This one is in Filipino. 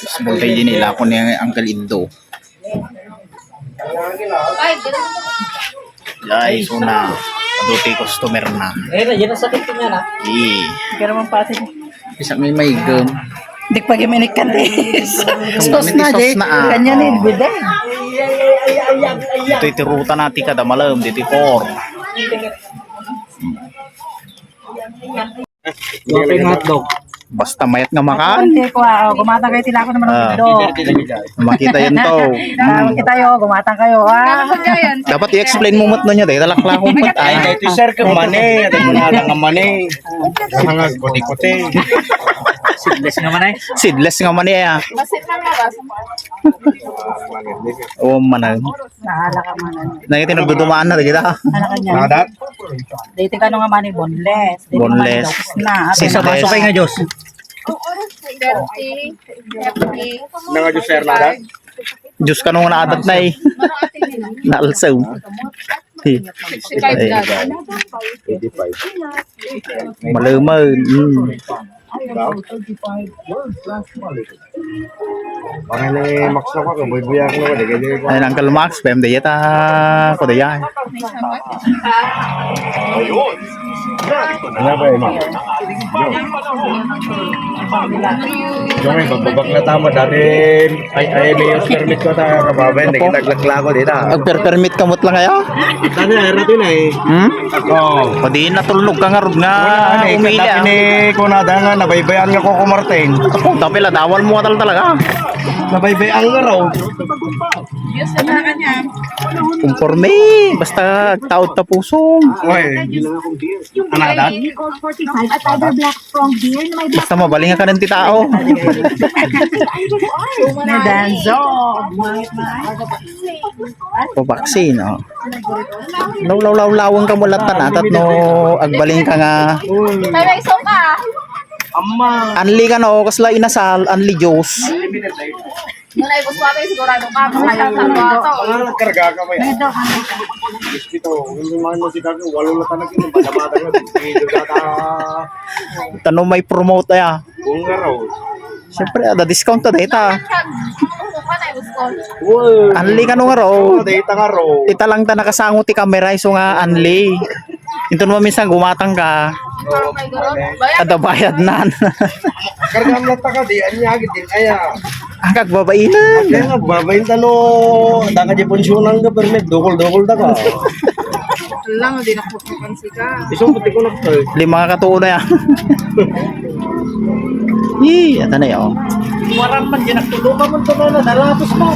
Sebagai ini lah ako ni Uncle Indo. Guys, una. Paduti customer na. Yan ang sakit niya na. Hindi ka naman pati. Bisa may gum. Di pa giminik ka des. Sos na Sos na, Kanya ni biday. Ito itiruta natin kada malam. Dito core. Yung hotdog. Basta mayat nga makan. Hindi ko gumatang kayo tila ko naman ng video. Makita yun to. Kita yo, gumatang kayo. Dapat i-explain mo mat niya dahil talakla kong pat. Ay, ito sir kang mani, at mo na lang ang mani. Mga kote-kote. Sidless nga man ay. Seedless nga man iya. Oo manang. Nahala ka man. Nangiti nagdudumaan na kita. Ano kanya? Nadat? Dito ka nung nga man boneless. Dito Boneless. Na. Seedless. Pasok kayo nga Diyos. Nga jo sir nadat? Diyos ka nung naadat na eh. Naalsaw. Malumaw. Parang ni Max na ko, buy-buyak na ko. Ayun Uncle Max, PM de yata ko de yan. Ano ba yun? Yung may bababak na tama dati ay may use permit ko tayo kababayan. Hindi kita glaglako dito. Permit kamot lang kaya? Tani ay natin ay. Oo. Pwede natulog ka nga rod nga umili. Dati ni kunada nga nabaybayan nga ko Martin. Ako, tapi ladawan mo talaga. Nabaybayan nga raw. Conforme, basta taot na puso. Uy. Anadat? At other black strong beer na may Basta mabaling ka ng titao. May danzo. Pabaksin, oh. Law-lawang ka mulat na natat no agbaling ka nga. Amma. Anli ka no, kasla inasal, anli Diyos. Muna ay gusto natin sigurado ka makakatawa to. Nagkarga ka ba yan? Ito, hindi man mo si Kaki, walo na tanag yun. Bata-bata nga, video data. Tanong may promote ya. Kung nga raw. Siyempre, ada discount to data. Mukha na ay gusto. Wow. Anli ka no nga raw. Data nga raw. Ita lang ta nakasango ti camera iso nga anli. Ito naman minsan gumatang ka. Parang may garon. Bayan. Kada bayad na. Karga ang lata ka, di anyagit din. Aya. Agag babainan. Kaya nga, babayin tano. Daka di pensyonan ka, permit. Dukol-dukol da ka. Lang, hindi nakukupansi ka. Isang puti ko na ka. Lima ka katuo na yan. Yee, ito na yun. Waran man ginagtulungan mo ito na nalatos mo.